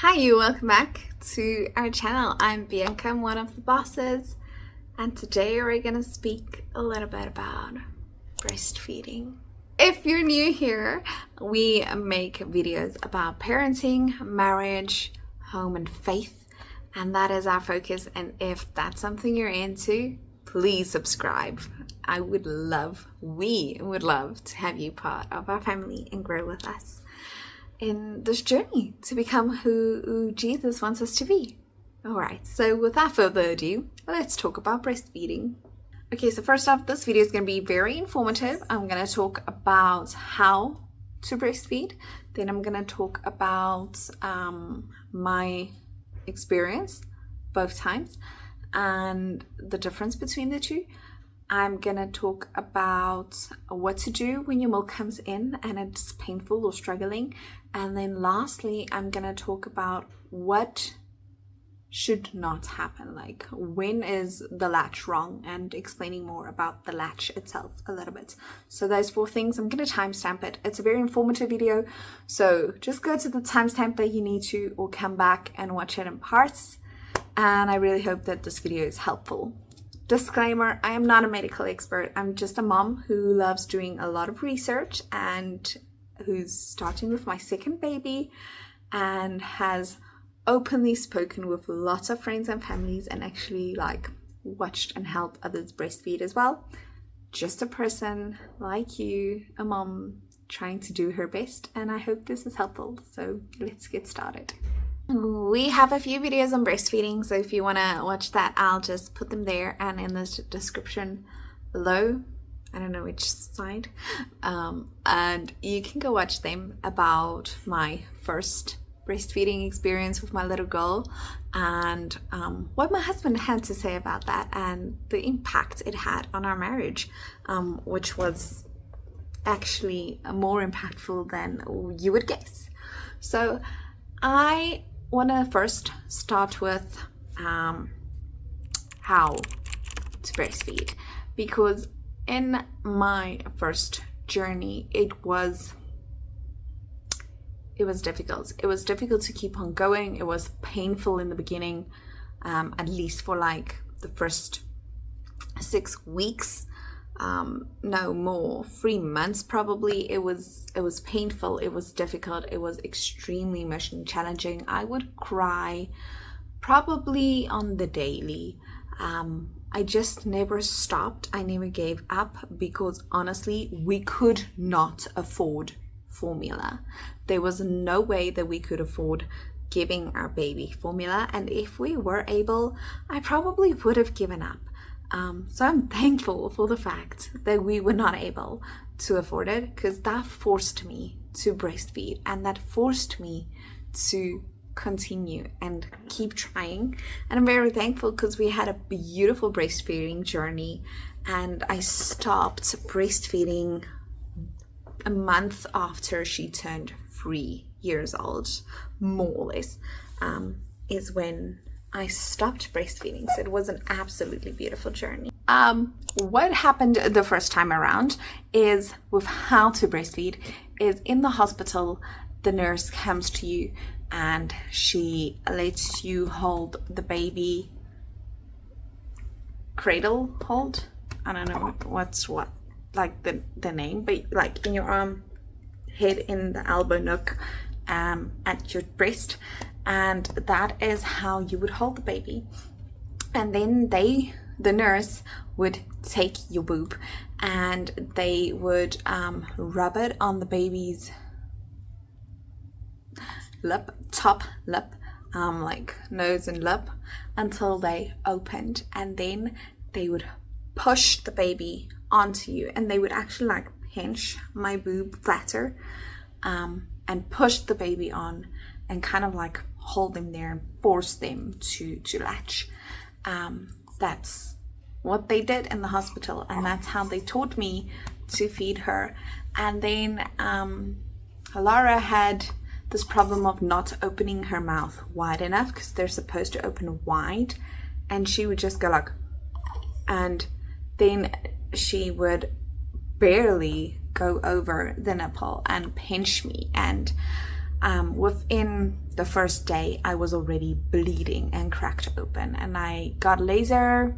Hi, welcome back to our channel. I'm Bianca, I'm one of the bosses, and today we're going to speak a little bit about breastfeeding. If you're new here, we make videos about parenting, marriage, home, and faith, and that is our focus. And if that's something you're into, please subscribe. We would love to have you part of our family and grow with us in this journey to become who Jesus wants us to be. Alright, so without further ado, let's talk about breastfeeding. Okay, so first off, this video is going to be very informative. I'm going to talk about how to breastfeed. Then I'm going to talk about my experience both times and the difference between the two. I'm gonna talk about what to do when your milk comes in and it's painful or struggling. And then lastly, I'm gonna talk about what should not happen, like when is the latch wrong, and explaining more about the latch itself a little bit. So those 4 things, I'm gonna timestamp it. It's a very informative video, so just go to the timestamp that you need to, or come back and watch it in parts. And I really hope that this video is helpful. Disclaimer, I am not a medical expert. I'm just a mom who loves doing a lot of research and who's starting with my second baby and has openly spoken with lots of friends and families and actually watched and helped others breastfeed as well. Just a person like you, a mom trying to do her best, and I hope this is helpful. So let's get started. We have a few videos on breastfeeding, so if you want to watch that, I'll just put them there and in the description below. I don't know which side. And you can go watch them about my first breastfeeding experience with my little girl and what my husband had to say about that and the impact it had on our marriage, which was actually more impactful than you would guess. So I want to first start with how to breastfeed, because in my first journey it was difficult. It was difficult to keep on going. It was painful in the beginning, at least for the first 6 weeks. No more, 3 months probably. It was painful, it was difficult, it was extremely emotionally challenging. I would cry probably on the daily. I just never stopped. I never gave up, because honestly we could not afford formula. There was no way that we could afford giving our baby formula, and if we were able, I probably would have given up. So I'm thankful for the fact that we were not able to afford it, because that forced me to breastfeed and that forced me to continue and keep trying. And I'm very thankful because we had a beautiful breastfeeding journey, and I stopped breastfeeding a month after she turned 3 years old, more or less, is when I stopped breastfeeding. So it was an absolutely beautiful journey. What happened the first time around is with how to breastfeed is in the hospital, the nurse comes to you and she lets you hold the baby, cradle hold. I don't know what's what, the name, but in your arm, head in the elbow nook, at your breast. And that is how you would hold the baby. And then the nurse would take your boob and they would rub it on the baby's lip, top lip, nose and lip, until they opened. And then they would push the baby onto you, and they would actually pinch my boob flatter and push the baby on and kind of hold them there and force them to latch. That's what they did in the hospital, and that's how they taught me to feed her. And then Laura had this problem of not opening her mouth wide enough, because they're supposed to open wide, and she would just go and then she would barely go over the nipple and pinch me. And Within the first day, I was already bleeding and cracked open, and I got laser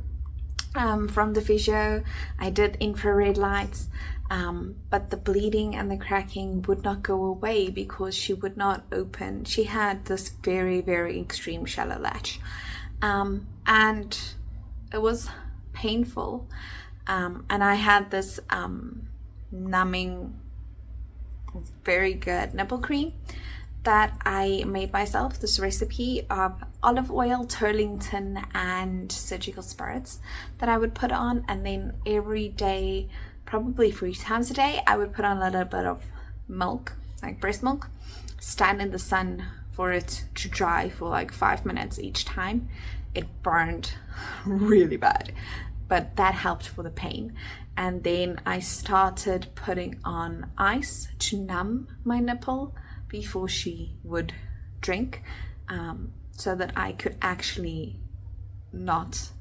from the physio. I did infrared lights, but the bleeding and the cracking would not go away because she would not open. She had this very, very extreme shallow latch, and it was painful. And I had this numbing, very good nipple cream that I made myself, this recipe of olive oil, Turlington, and surgical spirits that I would put on, and then every day, probably 3 times a day, I would put on a little bit of milk, like breast milk, stand in the sun for it to dry for like 5 minutes each time. It burned really bad, but that helped for the pain. And then I started putting on ice to numb my nipple before she would drink, so that I could actually not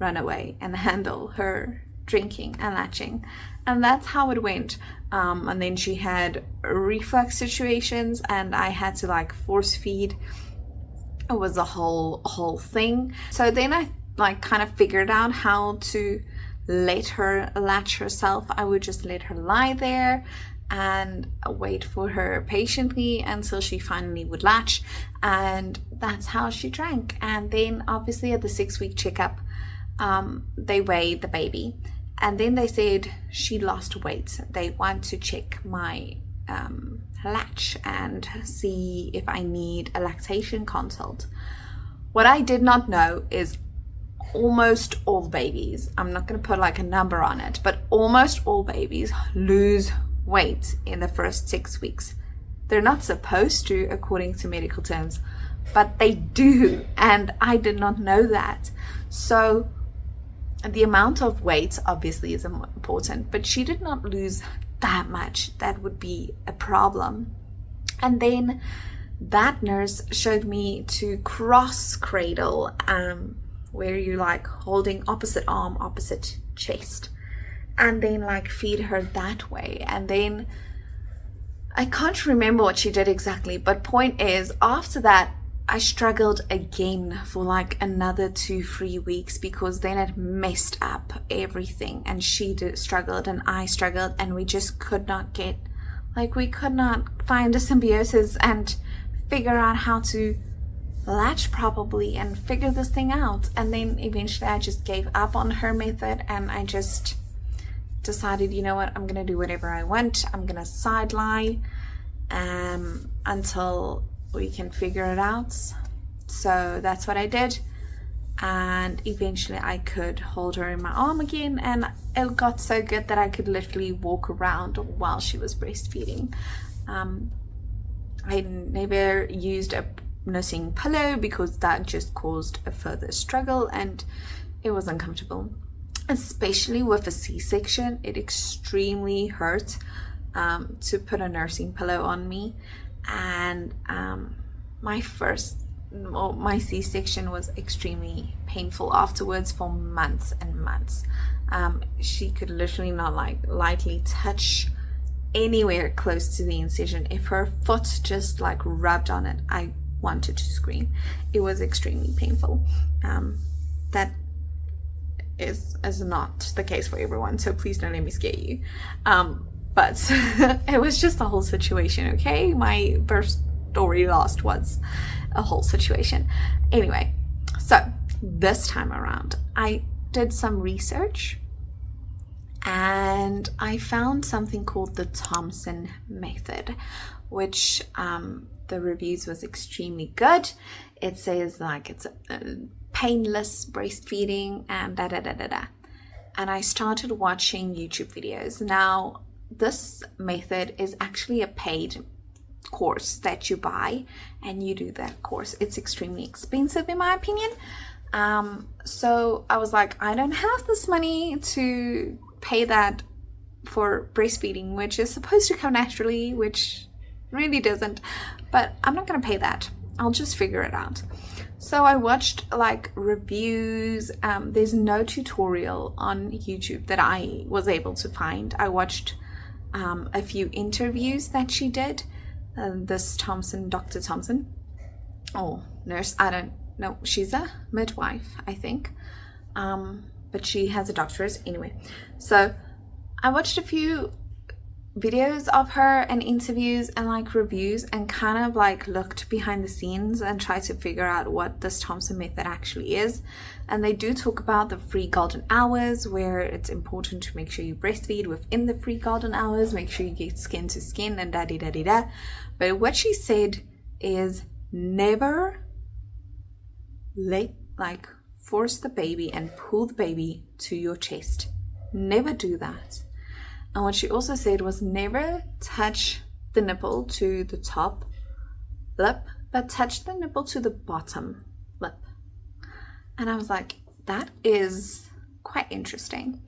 run away and handle her drinking and latching. And that's how it went. And then she had reflux situations, and I had to like force feed. It was a whole thing. So then I like kind of figured out how to let her latch herself. I would just let her lie there and wait for her patiently until she finally would latch, and that's how she drank. And then obviously at the 6-week checkup, they weighed the baby, and then they said she lost weight. They want to check my latch and see if I need a lactation consult. What I did not know is almost all babies, I'm not going to put like a number on it, but almost all babies lose weight in the first 6 weeks. They're not supposed to, according to medical terms, but they do, and I did not know that. So the amount of weight obviously is important, but she did not lose that much. That would be a problem. And then that nurse showed me to cross cradle, where you like holding opposite arm, opposite chest, and then like feed her that way. And then I can't remember what she did exactly, but point is, after that I struggled again for like another 2-3 weeks, because then it messed up everything, and she struggled and I struggled, and we just could not get, like, we could not find a symbiosis and figure out how to latch properly and figure this thing out. And then eventually I just gave up on her method, and I just decided, you know what, I'm gonna do whatever I want. I'm gonna side lie until we can figure it out. So that's what I did, and eventually I could hold her in my arm again, and it got so good that I could literally walk around while she was breastfeeding. I never used a nursing pillow because that just caused a further struggle, and it was uncomfortable, especially with a C-section. It extremely hurt to put a nursing pillow on me. And my C-section was extremely painful afterwards for months and months. She could literally not like lightly touch anywhere close to the incision. If her foot just like rubbed on it, I wanted to scream. It was extremely painful. That is not the case for everyone, so please don't let me scare you. But it was just a whole situation, okay? My birth story last was a whole situation. Anyway, so this time around, I did some research, and I found something called the Thompson method, which the reviews was extremely good. It says like it's a painless breastfeeding and And I started watching YouTube videos. Now, this method is actually a paid course that you buy, and you do that course. It's extremely expensive in my opinion. So I was like, I don't have this money to pay that for breastfeeding, which is supposed to come naturally, which really doesn't, but I'm not gonna pay that. I'll just figure it out. So I watched like reviews. There's no tutorial on YouTube that I was able to find. I watched a few interviews that she did. this Thompson, Dr. Thompson, or nurse, I don't know, she's a midwife, I think, but she has a doctorate anyway. So I watched a few videos of her and interviews and like reviews, and kind of like looked behind the scenes and tried to figure out what this Thompson method actually is. And they do talk about the 3 golden hours, where it's important to make sure you breastfeed within the 3 golden hours, make sure you get skin to skin and da-di-da-di-da. But what she said is never force the baby and pull the baby to your chest. Never do that. And what she also said was never touch the nipple to the top lip, but touch the nipple to the bottom lip. And I was like, that is quite interesting.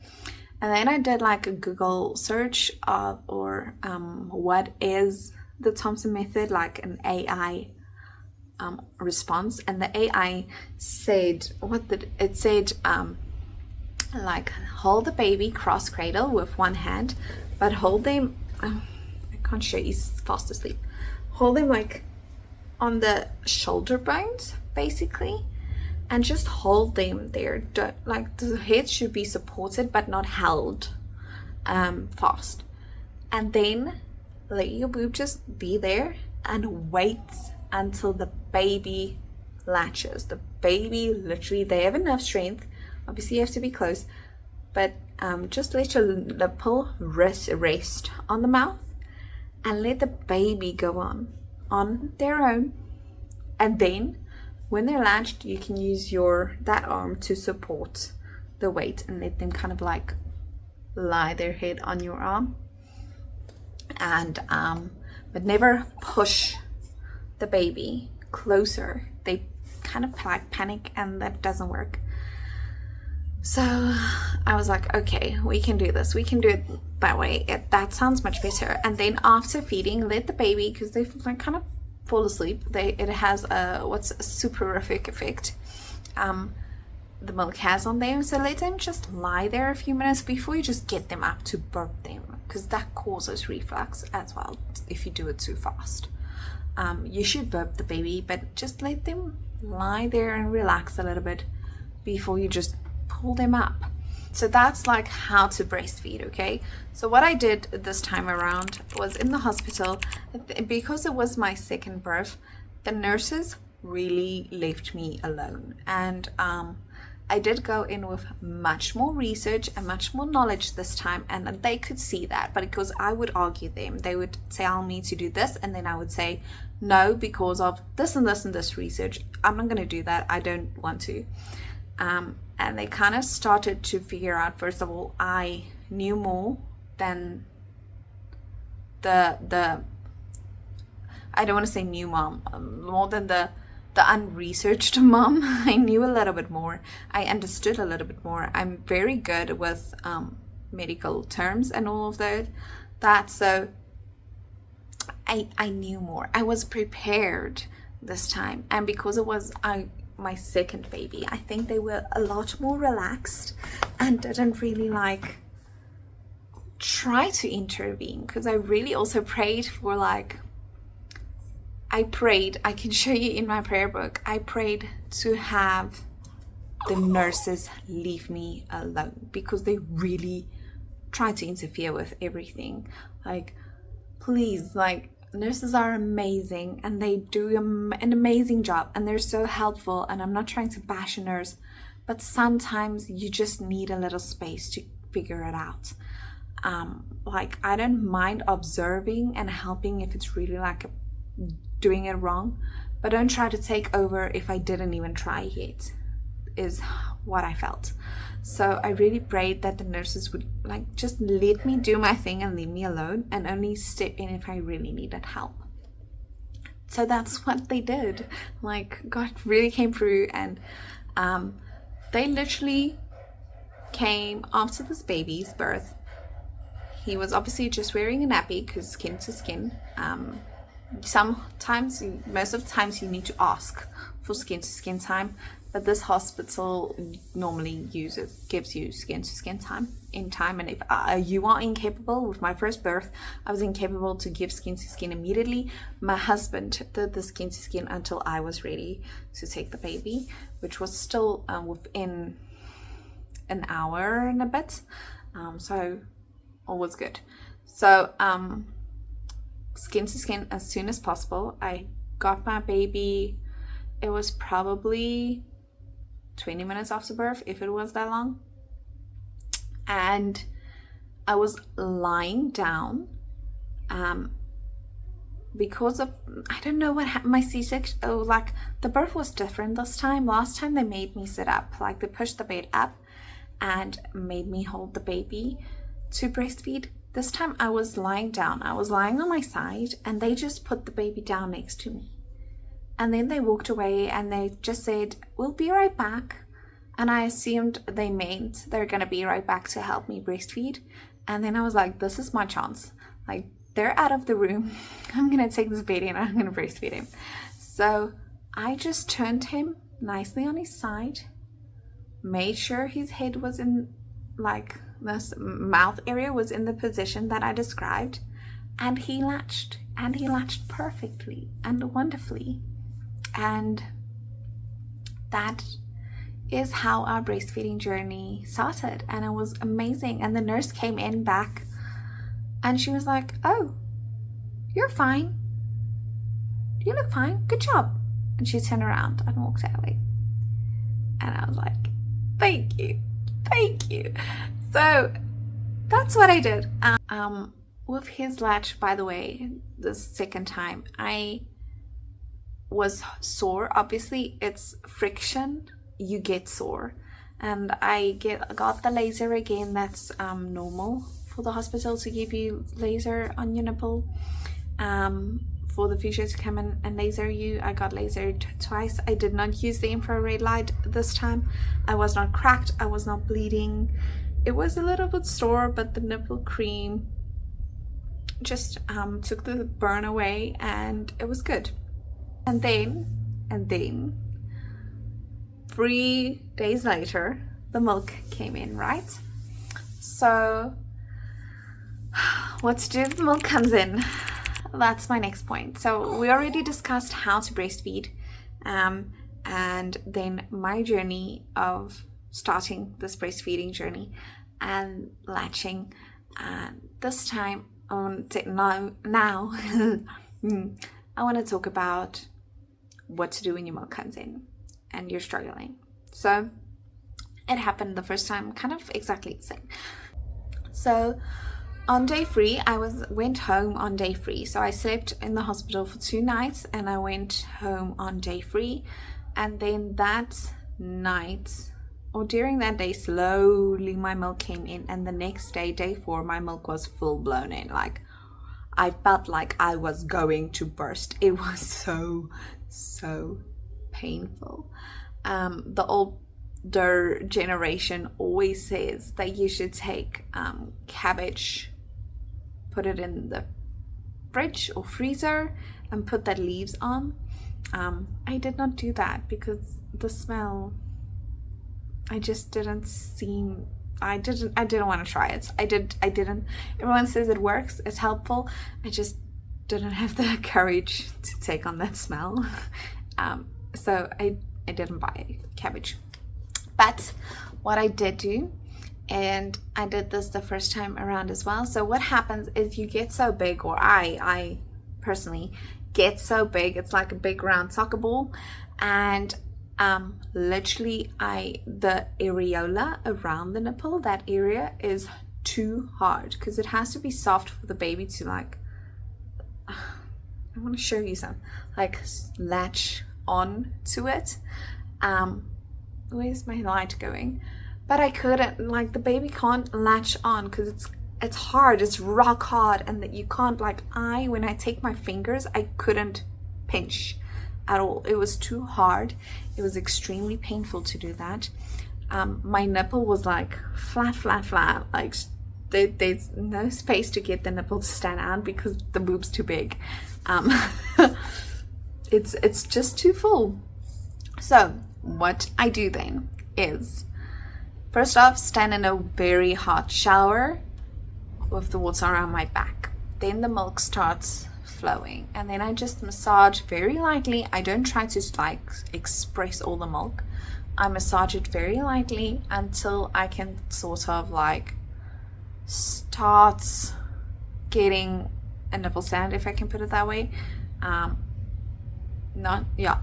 And then I did like a Google search of, what is the Thompson method, like an AI response. And the AI said, like hold the baby cross cradle with one hand, but hold them, I can't show you, he's fast asleep, hold them like on the shoulder bones basically, and just hold them there. Don't, like, the head should be supported but not held fast, and then let your boob just be there and wait until the baby latches. The baby, literally, they have enough strength. Obviously you have to be close, but just let your nipple rest on the mouth and let the baby go on their own. And then when they're latched, you can use that arm to support the weight and let them kind of like lie their head on your arm. And but never push the baby closer. They kind of like panic, and that doesn't work. So I was like, okay, we can do this. We can do it that way. That sounds much better. And then after feeding, let the baby, because they like kind of fall asleep. It has a soporific effect. The milk has on them. So let them just lie there a few minutes before you just get them up to burp them, because that causes reflux as well if you do it too fast. You should burp the baby, but just let them lie there and relax a little bit before you just pull them up. So that's like how to breastfeed. Okay, so what I did this time around was in the hospital, because it was my second birth, the nurses really left me alone, and I did go in with much more research and much more knowledge this time, and they could see that. But because I would argue them, they would tell me to do this, and then I would say no, because of this and this and this research, I'm not going to do that, I don't want to. And they kind of started to figure out, first of all, I knew more than the I don't want to say new mom, more than the unresearched mom. I knew a little bit more. I understood a little bit more. I'm very good with medical terms and all of that. So I knew more. I was prepared this time, and because it was my second baby, I think they were a lot more relaxed and didn't really like try to intervene, because I really also prayed for I can show you in my prayer book, I prayed to have the nurses leave me alone, because they really tried to interfere with everything. Like, please, like, nurses are amazing and they do an amazing job and they're so helpful, and I'm not trying to bash a nurse, but sometimes you just need a little space to figure it out. Like, I don't mind observing and helping if it's really like doing it wrong, but don't try to take over if I didn't even try yet, is what I felt. So I really prayed that the nurses would like just let me do my thing and leave me alone, and only step in if I really needed help. So that's what they did. Like, God really came through, and they literally came after this baby's birth. He was obviously just wearing a nappy because skin to skin. Sometimes, most of the times, you need to ask for skin to skin time, but this hospital normally gives you skin to skin time in time. And if you are incapable, with my first birth, I was incapable to give skin to skin immediately. My husband did the skin to skin until I was ready to take the baby, which was still within an hour and a bit. So all was good. So skin to skin as soon as possible. I got my baby. It was probably 20 minutes after birth, if it was that long. And I was lying down because of, I don't know what happened, my C-section, like the birth was different this time. Last time they made me sit up, like they pushed the bed up and made me hold the baby to breastfeed. This time I was lying down. I was lying on my side and they just put the baby down next to me. And then they walked away and they just said, "We'll be right back." And I assumed they meant they're going to be right back to help me breastfeed. And then I was like, this is my chance. Like, they're out of the room. I'm going to take this baby and I'm going to breastfeed him. So I just turned him nicely on his side, made sure his head was in, like, this mouth area was in the position that I described. And he latched. And he latched perfectly and wonderfully. And that is how our breastfeeding journey started, and it was amazing. And the nurse came in back and she was like, "Oh, you're fine, you look fine, good job." And she turned around and walked away, and I was like, thank you. So that's what I did. With his latch, by the way, the second time I was sore. Obviously it's friction, you get sore, and I got the laser again. That's normal for the hospital to give you laser on your nipple, for the physio to come in and laser you. I got lasered twice. I did not use the infrared light this time. I was not cracked, I was not bleeding. It was a little bit sore, but the nipple cream just took the burn away and it was good. And then 3 days later, the milk came in, right? So what to do if the milk comes in? That's my next point. So we already discussed how to breastfeed, and then my journey of starting this breastfeeding journey and latching. This time now I want to talk about what to do when your milk comes in and you're struggling. So it happened the first time kind of exactly the same. So on day 3, I went home on day 3. So I slept in the hospital for 2 nights and I went home on day 3. And then that night, or during that day, slowly my milk came in. And the next day, day 4, my milk was full blown in. Like, I felt like I was going to burst. It was so painful. The older generation always says that you should take cabbage, put it in the fridge or freezer and put the leaves on. I did not do that because the smell, I just didn't seem, I didn't want to try it. I didn't. Everyone says it works, it's helpful. I just didn't have the courage to take on that smell. So I didn't buy cabbage. But what I did do, and I did this the first time around as well. So what happens is you get so big, or I personally get so big, it's like a big round soccer ball, and literally the areola around the nipple, that area is too hard because it has to be soft for the baby to, like, I want to show you some, like, latch on to it. Where's my light going? But I couldn't, like, the baby can't latch on because it's hard, it's rock hard, and that you can't, like, when I take my fingers, I couldn't pinch at all. It was too hard. It was extremely painful to do that. My nipple was like flat, like there's no space to get the nipple to stand out because the boob's too big. It's just too full. So what I do then is, first off, stand in a very hot shower with the water around my back. Then the milk starts flowing, and then I just massage very lightly. I don't try to like express all the milk. I massage it very lightly until I can sort of like start getting a nipple sound, if I can put it that way.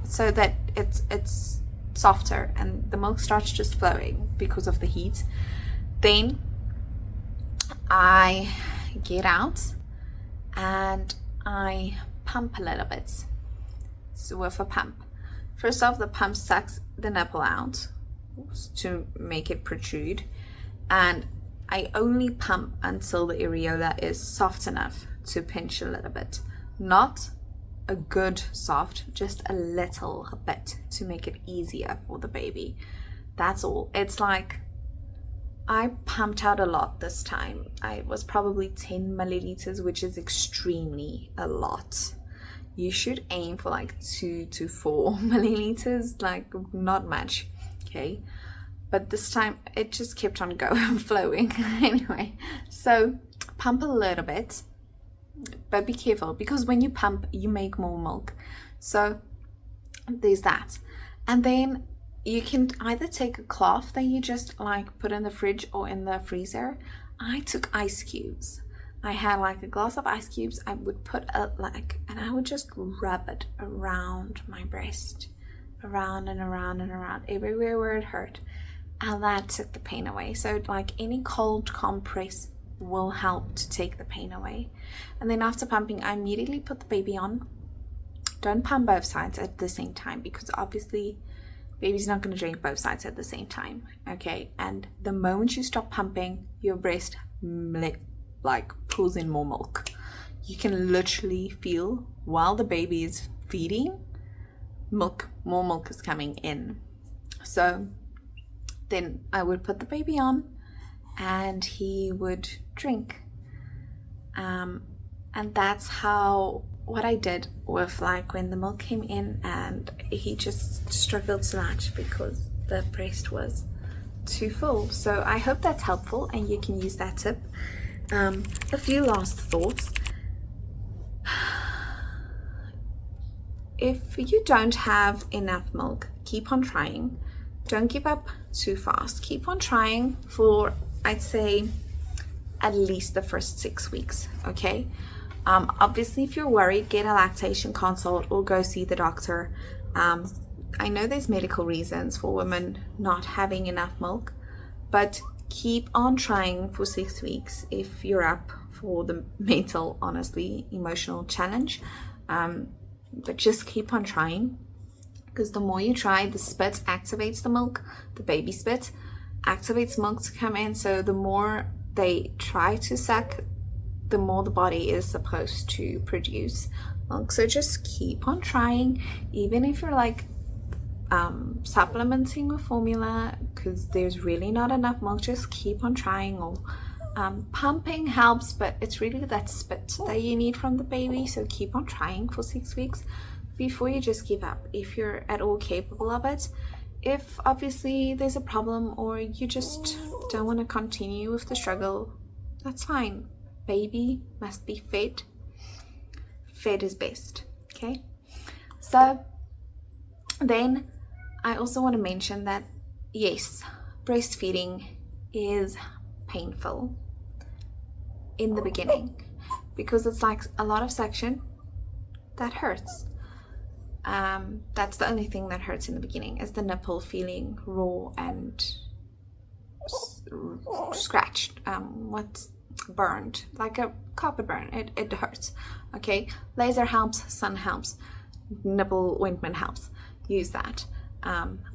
So that it's softer and the milk starts just flowing because of the heat. Then I get out and I pump a little bit. So with a pump, first off, the pump sucks the nipple out to make it protrude, and I only pump until the areola is soft enough to pinch a little bit. Not a good soft, just a little bit to make it easier for the baby. That's all. It's like I pumped out a lot this time. I was probably 10 milliliters, which is extremely a lot. You should aim for like 2 to 4 milliliters, like not much, okay? But this time it just kept on going, flowing. Anyway, so pump a little bit, but be careful because when you pump, you make more milk. So there's that. And then you can either take a cloth that you just like put in the fridge or in the freezer. I took ice cubes. I had like a glass of ice cubes. I would put and I would just rub it around my breast, around and around and around, everywhere where it hurt. And that took the pain away. So like any cold compress will help to take the pain away. And then after pumping, I immediately put the baby on. Don't pump both sides at the same time because obviously baby's not going to drink both sides at the same time, okay? And the moment you stop pumping, your breast like pulls in more milk. You can literally feel while the baby is feeding, more milk is coming in. So then I would put the baby on and he would drink. And that's what I did with like when the milk came in, and he just struggled so much because the breast was too full. So I hope that's helpful and you can use that tip. A few last thoughts. If you don't have enough milk, keep on trying. Don't give up too fast. Keep on trying for, I'd say, at least the first 6 weeks, okay? Obviously, if you're worried, get a lactation consult or go see the doctor. I know there's medical reasons for women not having enough milk, but keep on trying for 6 weeks if you're up for the mental, honestly, emotional challenge. But just keep on trying, because the more you try, the spit activates the milk. The baby spit activates milk to come in. So the more they try to suck, the more the body is supposed to produce milk. So just keep on trying, even if you're like supplementing with formula because there's really not enough milk. Just keep on trying. Or pumping helps, but it's really that spit that you need from the baby. So keep on trying for 6 weeks before you just give up, if you're at all capable of it. If obviously there's a problem or you just don't want to continue with the struggle, that's fine. Baby must be fed. Fed is best, okay? So then I also want to mention that yes, breastfeeding is painful in the beginning because it's like a lot of suction that hurts. That's the only thing that hurts in the beginning, is the nipple feeling raw and scratched, burned, like a carpet burn. It hurts, okay? Laser helps, sun helps, nipple ointment helps. Use that.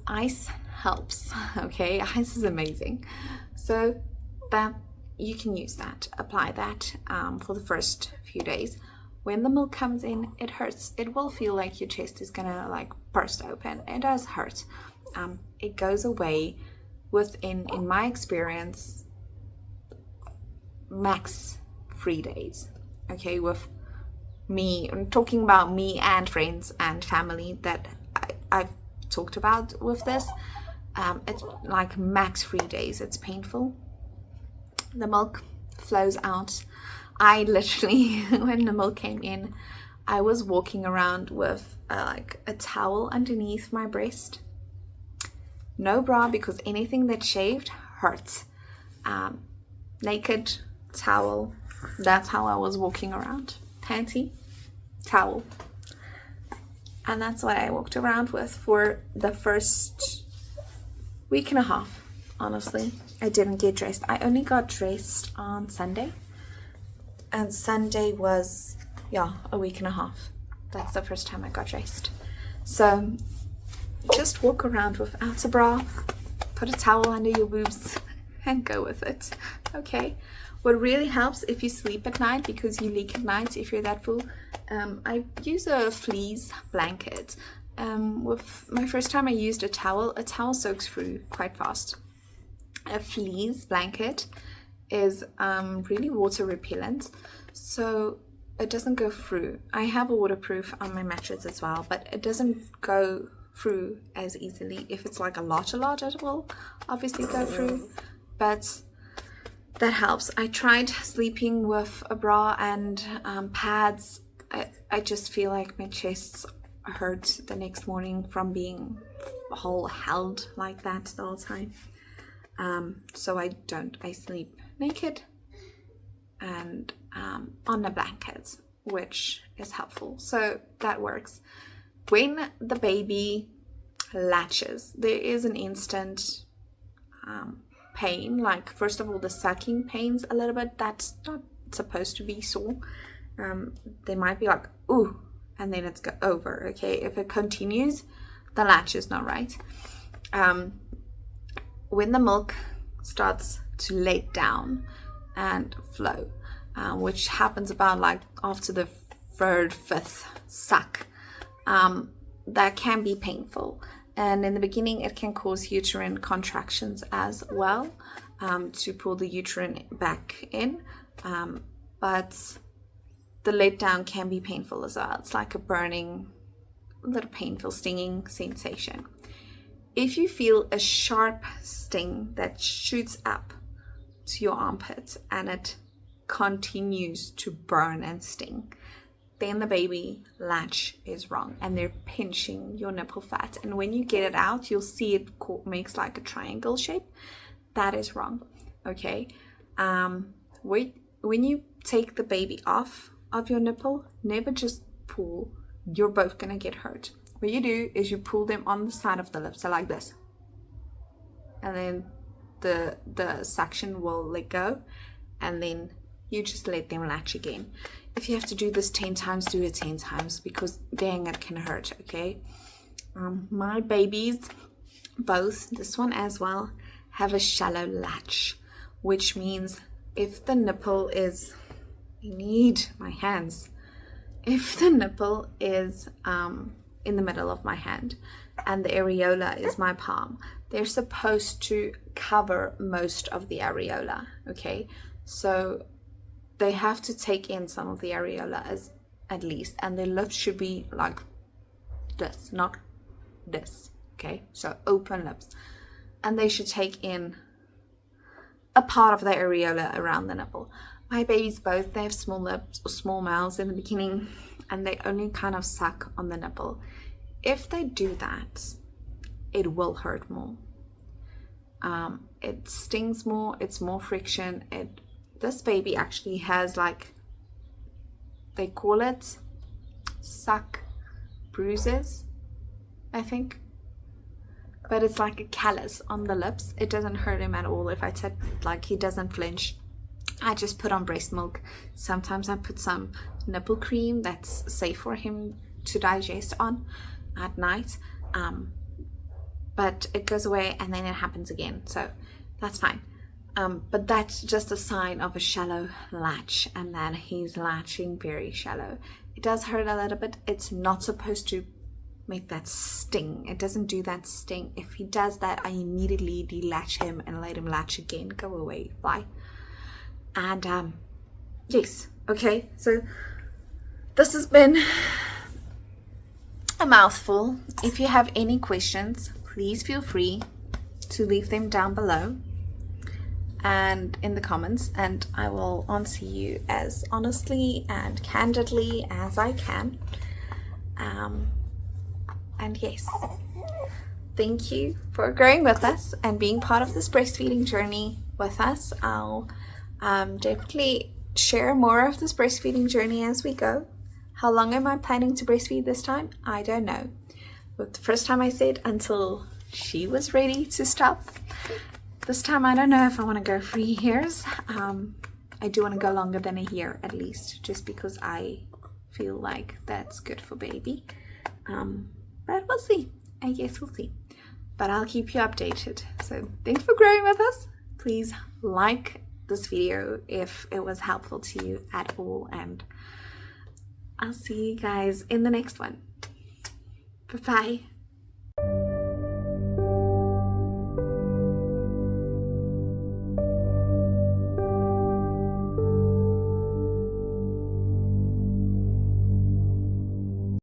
Ice helps, okay? Ice is amazing. So that you can use that, apply that for the first few days. When the milk comes in, it hurts. It will feel like your chest is gonna like burst open. It does hurt. It goes away within, in my experience, max 3 days. Okay, with me, I'm talking about me and friends and family that I've talked about with this. It's like max 3 days. It's painful. The milk flows out. I literally, when the milk came in, I was walking around with like a towel underneath my breast. No bra, because anything that's shaved hurts. Naked towel. That's how I was walking around. Panty, towel. And that's what I walked around with for the first week and a half. Honestly, I didn't get dressed. I only got dressed on Sunday. And Sunday was, a week and a half. That's the first time I got dressed. So just walk around without a bra, put a towel under your boobs, and go with it. Okay. What really helps if you sleep at night, because you leak at night if you're that full, I use a fleece blanket. With my first time I used a towel soaks through quite fast. A fleece blanket is really water repellent, so it doesn't go through. I have a waterproof on my mattress as well, but it doesn't go through as easily. If it's like a lot, it will obviously go through, but that helps. I tried sleeping with a bra and pads. I just feel like my chest hurt the next morning from being whole held like that the whole time. So I sleep naked and on the blankets, which is helpful. So that works. When the baby latches, there is an instant pain. Like, first of all, the sucking pains a little bit. That's not supposed to be sore. They might be like, ooh, and then it's over. Okay, if it continues, the latch is not right. When the milk starts to lay down and flow, which happens about like after the third, fifth suck, that can be painful. And in the beginning, it can cause uterine contractions as well, to pull the uterine back in. But the let down can be painful as well. It's like a burning, little painful, stinging sensation. If you feel a sharp sting that shoots up to your armpit and it continues to burn and sting, then the baby latch is wrong and they're pinching your nipple fat. And when you get it out, you'll see it makes like a triangle shape. That is wrong. Okay. When you take the baby off of your nipple, never just pull. You're both gonna get hurt. What you do is you pull them on the side of the lips, so like this, and then the suction will let go, and then you just let them latch again. If you have to do this 10 times, do it 10 times, because dang, it can hurt. Okay. My babies, both this one as well, have a shallow latch, which means if the nipple is, I need my hands. If the nipple is in the middle of my hand and the areola is my palm, they're supposed to cover most of the areola. Okay, so they have to take in some of the areola at least, and their lips should be like this, not this. Okay, so open lips, and they should take in a part of the areola around the nipple. My babies both, they have small lips or small mouths in the beginning, and they only kind of suck on the nipple. If they do that, it will hurt more. It stings more, it's more friction. This baby actually has, like, they call it suck bruises, I think. But it's like a callus on the lips. It doesn't hurt him at all. If I tip, like, he doesn't flinch. I just put on breast milk. Sometimes I put some nipple cream that's safe for him to digest on at night. But it goes away and then it happens again. So that's fine. But that's just a sign of a shallow latch, and then he's latching very shallow. It does hurt a little bit. It's not supposed to make that sting. It doesn't do that sting. If he does that, I immediately delatch him and let him latch again. Go away, fly. And yes, okay, so this has been a mouthful. If you have any questions, please feel free to leave them down below and in the comments, and I will answer you as honestly and candidly as I can. And yes, thank you for growing with us and being part of this breastfeeding journey with us. I'll definitely share more of this breastfeeding journey as we go. How long am I planning to breastfeed this time? I don't know. But the first time I said until she was ready to stop. This time I don't know if I want to go 3 years. I do want to go longer than a year at least, just because I feel like that's good for baby. But we'll see. I guess we'll see. But I'll keep you updated. So thanks for growing with us. Please like this video if it was helpful to you at all, and I'll see you guys in the next one. Bye-bye.